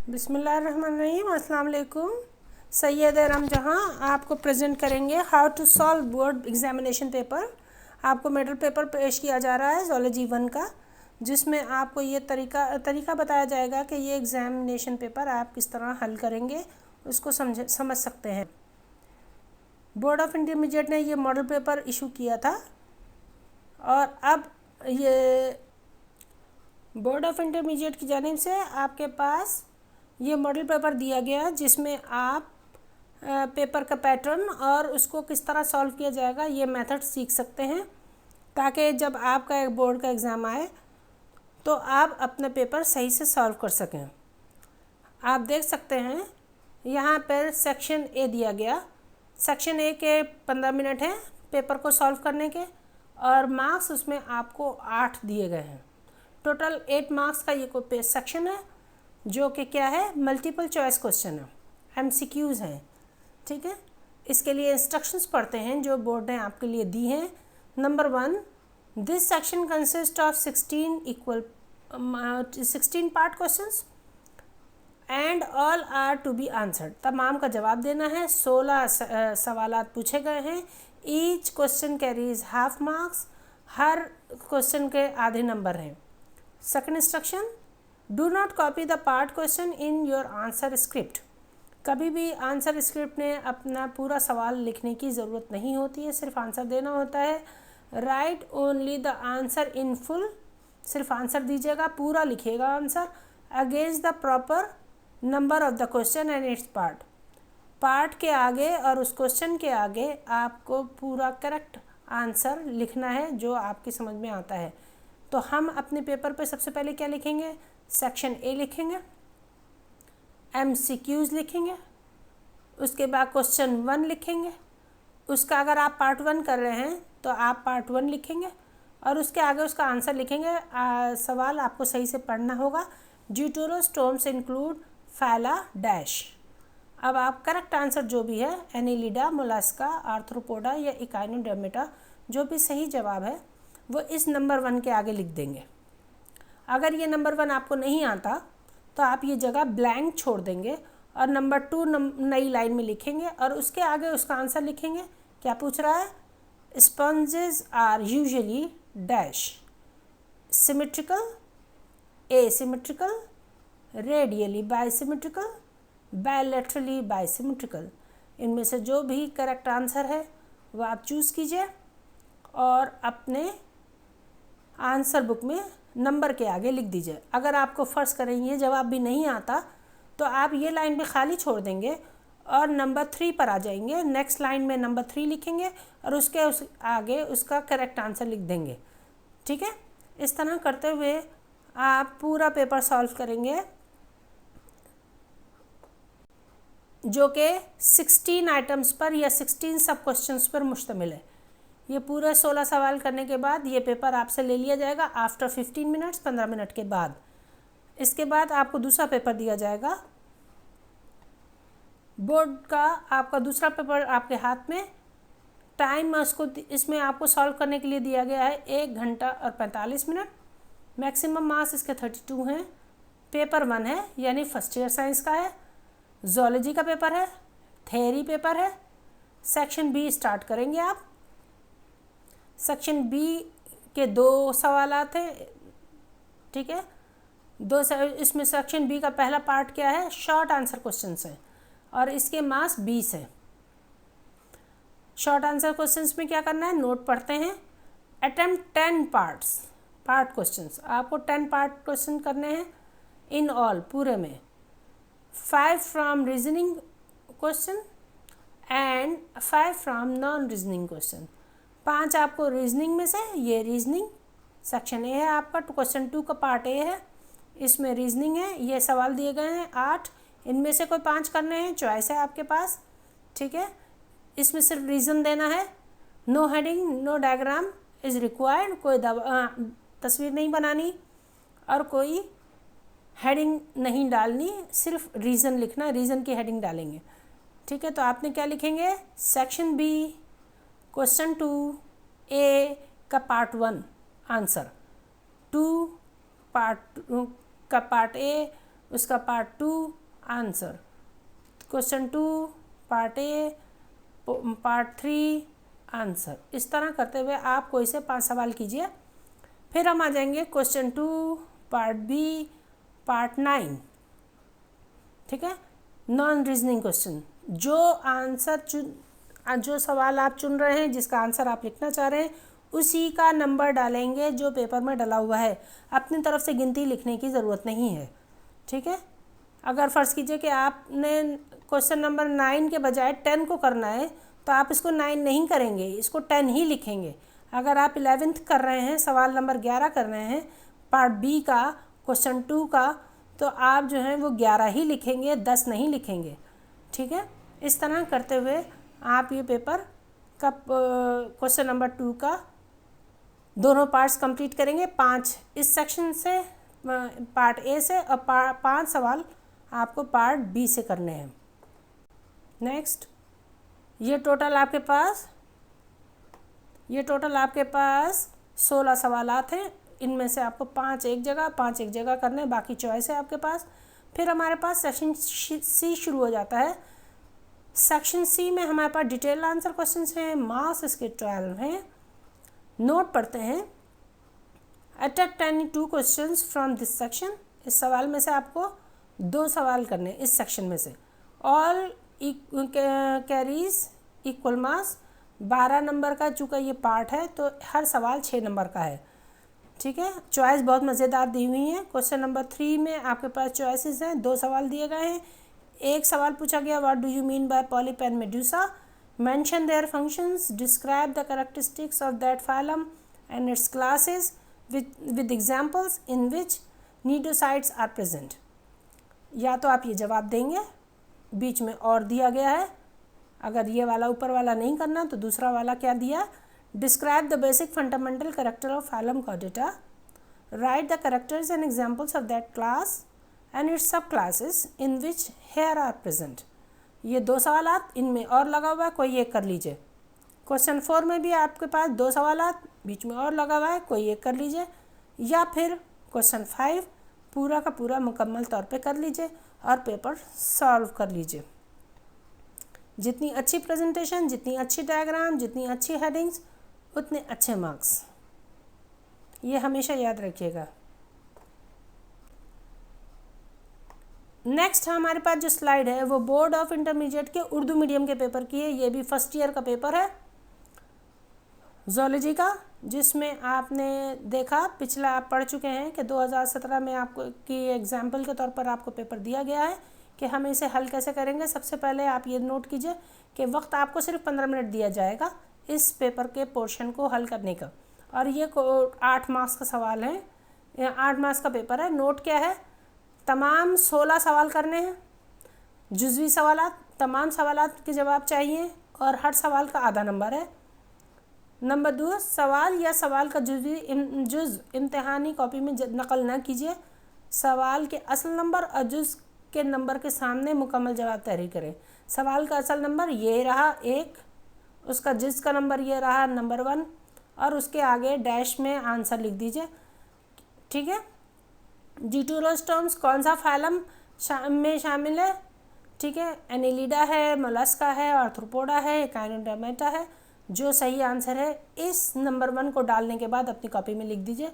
बिस्मिल्लाहिर्रहमानिर्रहीम। अस्सलाम वालेकुम। सैयद रम जहाँ आपको प्रेजेंट करेंगे how to solve board examination paper. आपको मॉडल पेपर पेश किया जा रहा है ज़ूलॉजी 1 का, जिसमें आपको ये तरीका बताया जाएगा कि ये एग्जामिनेशन पेपर आप किस तरह हल करेंगे, उसको समझ सकते हैं। बोर्ड ऑफ इंटरमीडिएट ने ये मॉडल पेपर इशू किया था और अब ये बोर्ड ऑफ इंटरमीडिएट की जानिब से आपके पास ये मॉडल पेपर दिया गया जिसमें आप पेपर का पैटर्न और उसको किस तरह सॉल्व किया जाएगा ये मेथड सीख सकते हैं, ताकि जब आपका एक बोर्ड का एग्ज़ाम आए तो आप अपना पेपर सही से सॉल्व कर सकें। आप देख सकते हैं यहाँ पर सेक्शन ए दिया गया। सेक्शन ए के 15 मिनट हैं पेपर को सॉल्व करने के और मार्क्स उसमें आपको 8 दिए गए हैं। टोटल 8 मार्क्स का ये कोई सेक्शन है जो कि क्या है, मल्टीपल चॉइस क्वेश्चन है, MCQs हैं। ठीक है, इसके लिए इंस्ट्रक्शंस पढ़ते हैं जो बोर्ड ने आपके लिए दी हैं। Number 1, this section consist of 16 part questions and all are to be answered. तमाम का जवाब देना है। 16 सवालात पूछे गए हैं। Each question carries half marks. हर क्वेश्चन के आधे नंबर हैं। Second instruction, do not copy the part question in your answer script. कभी भी आंसर स्क्रिप्ट में अपना पूरा सवाल लिखने की ज़रूरत नहीं होती है, सिर्फ आंसर देना होता है। Right only the answer in full. सिर्फ आंसर दीजिएगा, पूरा लिखिएगा answer against the proper number of the question and it's part. Part के आगे और उस क्वेश्चन के आगे आपको पूरा करेक्ट आंसर लिखना है जो आपकी समझ में आता है। तो हम अपने पेपर पे सबसे पहले क्या लिखेंगे, सेक्शन ए लिखेंगे, MCQs लिखेंगे, उसके बाद क्वेश्चन 1 लिखेंगे। उसका अगर आप पार्ट 1 कर रहे हैं तो आप पार्ट 1 लिखेंगे और उसके आगे उसका आंसर लिखेंगे। सवाल आपको सही से पढ़ना होगा। ड्यूटेरोस्टोम्स इंक्लूड फैला डैश। अब आप करेक्ट आंसर जो भी है, एनिलिडा, मोलस्का, आर्थ्रोपोडा या इकाइनोडर्मेटा, जो भी सही जवाब है वो इस नंबर 1 के आगे लिख देंगे। अगर ये नंबर 1 आपको नहीं आता तो आप ये जगह ब्लैंक छोड़ देंगे और नंबर 2 नई लाइन में लिखेंगे और उसके आगे उसका आंसर लिखेंगे। क्या पूछ रहा है, sponges are usually dash, symmetrical, asymmetrical, radially bisymmetrical, bilaterally bisymmetrical. इनमें से जो भी करेक्ट आंसर है वो आप चूज़ कीजिए और अपने आंसर बुक में नंबर के आगे लिख दीजिए। अगर आपको फ़र्ज़ करें ये जवाब भी नहीं आता तो आप ये लाइन भी खाली छोड़ देंगे और नंबर 3 पर आ जाएंगे। नेक्स्ट लाइन में नंबर 3 लिखेंगे और उसके आगे उसका करेक्ट आंसर लिख देंगे। ठीक है, इस तरह करते हुए आप पूरा पेपर सॉल्व करेंगे जो कि 16 आइटम्स पर या 16 सब क्वेश्चंस पर मुश्तमिल है। ये पूरे 16 सवाल करने के बाद ये पेपर आपसे ले लिया जाएगा आफ्टर 15 मिनट्स, 15 मिनट के बाद। इसके बाद आपको दूसरा पेपर दिया जाएगा बोर्ड का। आपका दूसरा पेपर आपके हाथ में, टाइम उसको इसमें आपको सॉल्व करने के लिए दिया गया है 1 घंटा और 45 मिनट। मैक्सिमम मार्क्स इसके 32 हैं। पेपर 1 है यानी फर्स्ट ईयर साइंस का है। ज़ूलॉजी का पेपर है, थ्योरी पेपर है। सेक्शन बी स्टार्ट करेंगे आप। सेक्शन बी के 2 सवालात हैं। ठीक है, इसमें सेक्शन बी का पहला पार्ट क्या है, शॉर्ट आंसर क्वेश्चंस हैं और इसके मार्क्स 20 हैं। शॉर्ट आंसर क्वेश्चंस में क्या करना है, नोट पढ़ते हैं। Attempt 10 part questions. आपको 10 पार्ट क्वेश्चन करने हैं इन ऑल, पूरे में। 5 from reasoning question and 5 from non reasoning question. 5 आपको रीजनिंग में से, ये रीजनिंग सेक्शन ए है आपका। क्वेश्चन 2 का पार्ट ए है, इसमें रीजनिंग है। ये सवाल दिए गए हैं 8, इनमें से कोई 5 करने हैं, चॉइस है आपके पास। ठीक है, इसमें सिर्फ रीज़न देना है। No heading, no diagram is required. कोई तस्वीर नहीं बनानी और कोई हेडिंग नहीं डालनी, सिर्फ रीज़न लिखना, रीज़न की हेडिंग डालेंगे। ठीक है, तो आपने क्या लिखेंगे, सेक्शन बी क्वेश्चन 2 ए का पार्ट 1 आंसर, 2 पार्ट का पार्ट ए उसका part 2 answer, question 2 part A, part 3 answer. इस तरह करते हुए आप कोई से 5 सवाल कीजिए। फिर हम आ जाएंगे क्वेश्चन 2 पार्ट बी पार्ट 9, ठीक है। नॉन रीजनिंग क्वेश्चन, जो सवाल आप चुन रहे हैं, जिसका आंसर आप लिखना चाह रहे हैं, उसी का नंबर डालेंगे जो पेपर में डला हुआ है। अपनी तरफ से गिनती लिखने की ज़रूरत नहीं है, ठीक है। अगर फ़र्ज़ कीजिए कि आपने क्वेश्चन नंबर 9 के बजाय 10 को करना है, तो आप इसको 9 नहीं करेंगे, इसको 10 ही लिखेंगे। अगर आप 11th कर रहे हैं, सवाल नंबर 11 कर रहे हैं पार्ट बी का, क्वेश्चन 2 का, तो आप जो है वो 11 ही लिखेंगे, 10 नहीं लिखेंगे, ठीक है। इस तरह करते हुए आप ये पेपर का क्वेश्चन नंबर 2 का दोनों पार्ट्स कंप्लीट करेंगे। 5 इस सेक्शन से, पार्ट ए से, और 5 सवाल आपको पार्ट बी से करने हैं। नेक्स्ट, ये टोटल आपके पास 16 सवालात हैं। इनमें से आपको 5 एक जगह करने हैं, बाकी चॉइस है आपके पास। फिर हमारे पास सेक्शन सी शुरू हो जाता है। सेक्शन सी में हमारे पास डिटेल आंसर क्वेश्चंस हैं, मार्क्स इसके 12 हैं। नोट पढ़ते हैं। Attempt any 2 questions from this section. इस सवाल में से आपको 2 सवाल करने हैं इस सेक्शन में से। All carries equal marks. 12 number का चूँकि ये पार्ट है तो हर सवाल 6 नंबर का है, ठीक है। चॉइस बहुत मज़ेदार दी हुई है। क्वेश्चन नंबर 3 में आपके पास चॉइसेस हैं, 2 सवाल दिए गए हैं। एक सवाल पूछा गया, what do you mean by polyp and medusa, mention their functions, describe the characteristics of that phylum and its classes with examples in which cnidocytes are present. या तो आप ये जवाब देंगे, बीच में और दिया गया है। अगर ये वाला ऊपर वाला नहीं करना तो दूसरा वाला क्या दिया, describe the basic fundamental character of phylum Chordata, write the characters and examples of that class and its subclasses in which hair are present. ये 2 सवालात, इनमें और लगा हुआ है, कोई एक कर लीजिए। क्वेश्चन 4 में भी आपके पास 2 सवालात, बीच में और लगा हुआ है, कोई एक कर लीजिए। या फिर क्वेश्चन 5 पूरा का पूरा मुकम्मल तौर पे कर लीजिए और पेपर सॉल्व कर लीजिए। जितनी अच्छी प्रेजेंटेशन, जितनी अच्छी डायग्राम, जितनी अच्छी हेडिंग्स, उतने अच्छे मार्क्स। ये हमेशा याद रखिएगा। नेक्स्ट हमारे पास जो स्लाइड है वो बोर्ड ऑफ इंटरमीडिएट के उर्दू मीडियम के पेपर की है। ये भी फर्स्ट ईयर का पेपर है ज़ूलॉजी का, जिसमें आपने देखा पिछला आप पढ़ चुके हैं कि 2017 में आपको की एग्जाम्पल के तौर पर आपको पेपर दिया गया है कि हम इसे हल कैसे करेंगे। सबसे पहले आप ये नोट कीजिए कि वक्त आपको सिर्फ 15 मिनट दिया जाएगा इस पेपर के पोर्शन को हल करने का, और ये 8 मार्क्स का सवाल है, 8 मार्क्स का पेपर है। नोट क्या है, तमाम 16 सवाल करने हैं, जुज़वी सवालात, तमाम सवालात के जवाब चाहिए और हर सवाल का आधा नंबर है। नंबर 2, सवाल या सवाल का जुज़ इम्तिहानी कॉपी में नकल ना कीजिए। सवाल के असल नंबर और जुज़ के नंबर के सामने मुकम्मल जवाब तहरीर करें। सवाल का असल नंबर ये रहा 1, उसका जुज़ का नंबर ये रहा नंबर 1, और उसके आगे डैश में आंसर लिख दीजिए, ठीक है। डिटोरोस्टोम्स कौन सा फाइलम में शामिल है, ठीक है। एनिलिडा है, मोलस्का है, आर्थ्रोपोडा है, काइनोडर्मेटा है। जो सही आंसर है इस नंबर 1 को डालने के बाद अपनी कॉपी में लिख दीजिए।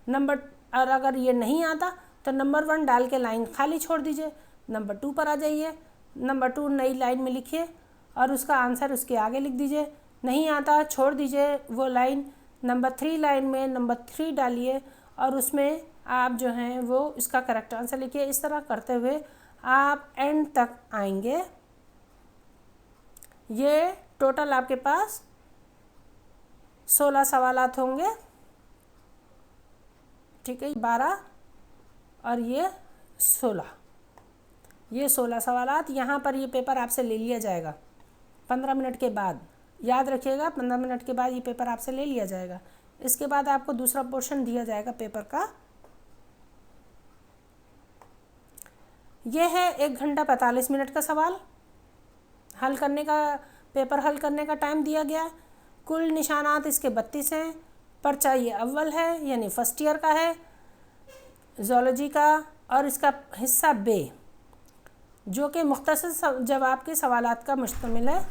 और अगर ये नहीं आता तो नंबर 1 डाल के लाइन खाली छोड़ दीजिए। नंबर 2 पर आ जाइए, नंबर 2 नई लाइन में लिखिए और उसका आंसर उसके आगे लिख दीजिए। नहीं आता छोड़ दीजिए वो लाइन। नंबर 3 लाइन में नंबर 3 डालिए और उसमें आप जो हैं वो इसका करेक्ट आंसर लिखिए। इस तरह करते हुए आप एंड तक आएंगे। ये टोटल आपके पास 16 सवालात होंगे, ठीक है। 12 और ये 16, ये 16 सवालात। यहाँ पर ये पेपर आपसे ले लिया जाएगा 15 मिनट के बाद। याद रखिएगा 15 मिनट के बाद ये पेपर आपसे ले लिया जाएगा। इसके बाद आपको दूसरा पोर्शन दिया जाएगा पेपर का। ये है 1 घंटा 45 मिनट का सवाल हल करने का, पेपर हल करने का टाइम दिया गया। कुल निशानात इसके 32 हैं। पर्चा ये अव्वल है यानी फर्स्ट ईयर का है ज़ूलॉजी का। और इसका हिस्सा बे, जो कि मुख्तसर जवाब के सवालात का मुश्तमिल है।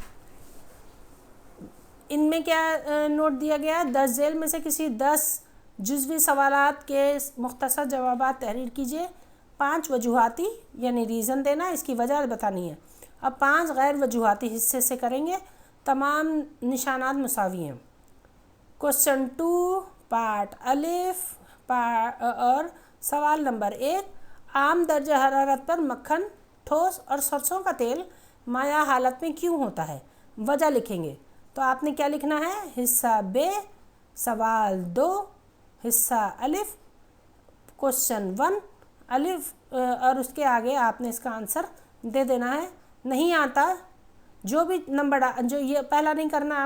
इनमें क्या नोट दिया गया है, 10 झेल में से किसी 10 जुज़वी सवालात के मुख्तसर जवाबात तहरीर कीजिए। 5 वजूहाती यानी रीज़न देना, इसकी वजह बतानी है। अब 5 गैर वजूहाती हिस्से से करेंगे। तमाम निशानात मुसावी हैं। क्वेश्चन 2 पार्ट अलिफ और सवाल नंबर 1, आम दर्जा हरारत पर मक्खन, ठोस और सरसों का तेल माया हालत में क्यों होता है? वजह लिखेंगे। तो आपने क्या लिखना है, हिस्सा बे, सवाल 2, हिस्सा अलिफ, क्वेश्चन 1 अलिफ और उसके आगे आपने इसका आंसर दे देना है। नहीं आता जो भी नंबर जो ये पहला नहीं करना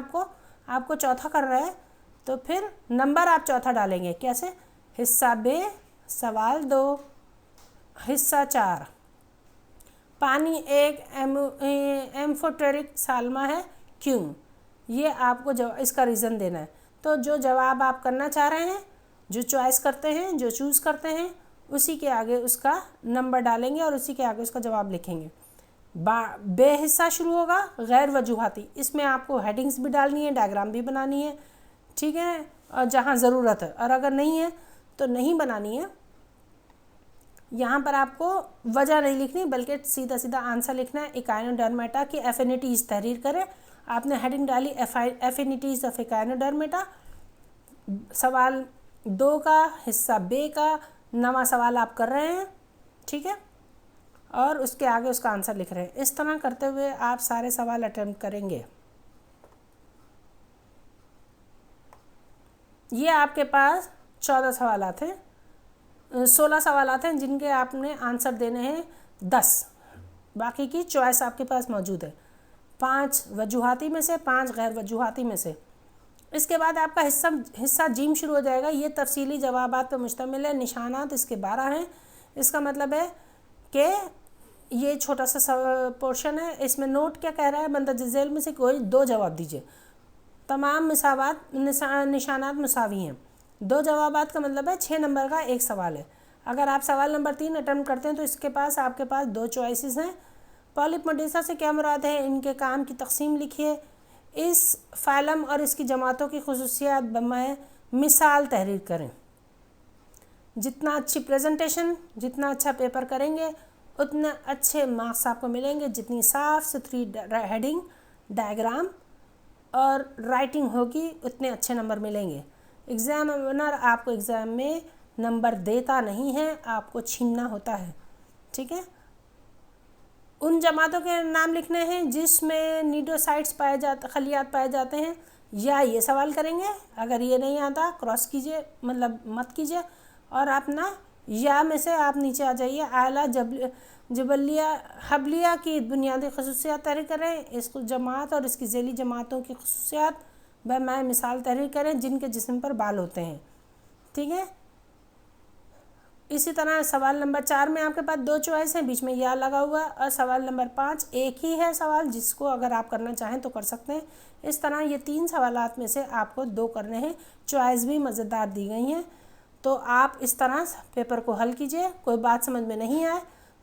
आपको चौथा करना है, तो फिर नंबर आप चौथा डालेंगे। कैसे? हिस्सा बे, सवाल 2, हिस्सा 4, पानी एक एम्फोटेरिक सालमा है, क्यों? ये आपको इसका रीज़न देना है। तो जो जवाब आप करना चाह रहे हैं, जो चॉइस करते हैं, जो चूज़ करते हैं, उसी के आगे उसका नंबर डालेंगे और उसी के आगे उसका जवाब लिखेंगे। बे हिस्सा शुरू होगा गैर वजूहाती, इसमें आपको हेडिंग्स भी डालनी है, डायग्राम भी बनानी है, ठीक है, और जहाँ ज़रूरत है, और अगर नहीं है तो नहीं बनानी है। यहाँ पर आपको वजह नहीं लिखनी, बल्कि सीधा सीधा आंसर लिखना है। इकाइनोडर्मेटा की एफिनिटीज़ तहरीर करें। आपने हेडिंग डाली एफिनिटीज़ ऑफ इकाइनोडर्मेटा। सवाल 2 का हिस्सा बे का नवा सवाल आप कर रहे हैं, ठीक है, और उसके आगे उसका आंसर लिख रहे हैं। इस तरह करते हुए आप सारे सवाल अटेम्प्ट करेंगे। ये आपके पास 14 सवालात हैं, 16 सवालात हैं जिनके आपने आंसर देने हैं 10। बाकी की चॉइस आपके पास मौजूद है, 5 वजूहाती में से, 5 गैर वजूहाती में से। इसके बाद आपका हिस्सा जीम शुरू हो जाएगा। ये तफसीली जवाबात पर मुश्तमिल है। निशानात इसके 12 हैं। इसका मतलब है कि ये छोटा सा पोर्शन है। इसमें नोट क्या कह रहा है, मंदरज झेल में से कोई 2 जवाब दीजिए। तमाम निशानात मुसावी हैं। 2 जवाबात का मतलब है 6 नंबर का एक सवाल है। अगर आप सवाल नंबर 3 अटेम्प्ट करते हैं तो इसके पास आपके पास 2 चॉइसेस हैं। पॉलीपोडेसा से क्या मुराद है, इनके काम की तकसीम लिखिए। इस फाइलम और इसकी जमातों की खुसूसियात बमाए मिसाल तहरीर करें। जितना अच्छी प्रेजेंटेशन, जितना अच्छा पेपर करेंगे, उतने अच्छे मार्क्स आपको मिलेंगे। जितनी साफ़ सुथरी हेडिंग, डायग्राम और राइटिंग होगी, उतने अच्छे नंबर मिलेंगे। एग्ज़ामिनर आपको एग्ज़ाम में नंबर देता नहीं है, आपको छीनना होता है, ठीक है। उन जमातों के नाम लिखने हैं जिसमें नीडोसाइट्स खलियात पाए जाते हैं, या ये सवाल करेंगे। अगर ये नहीं आता क्रॉस कीजिए, मतलब मत कीजिए, और अपना या में से आप नीचे आ जाइए। आला जबलिया हबलिया की बुनियादी खसूसियात तहरीर करें। इस जमात और इसकी ज़ेली जमातों की खसूसियात बमाए मिसाल तहरीर करें जिनके जिस्म पर बाल होते हैं, ठीक है। इसी तरह सवाल नंबर 4 में आपके पास 2 चॉइस हैं, बीच में या लगा हुआ है, और सवाल नंबर 5 एक ही है सवाल, जिसको अगर आप करना चाहें तो कर सकते हैं। इस तरह ये 3 सवालात में से आपको 2 करने हैं। चॉइस भी मज़ेदार दी गई हैं। तो आप इस तरह पेपर को हल कीजिए। कोई बात समझ में नहीं आए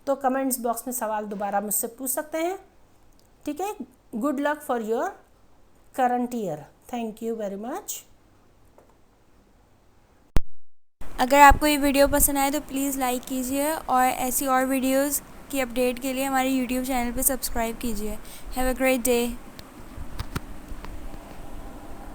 तो कमेंट्स बॉक्स में सवाल दोबारा मुझसे पूछ सकते हैं, ठीक है। Good luck for your current year. Thank you very much. अगर आपको ये वीडियो पसंद आए तो प्लीज़ लाइक कीजिए, और ऐसी और वीडियोस की अपडेट के लिए हमारे YouTube चैनल पे सब्सक्राइब कीजिए। Have a great day.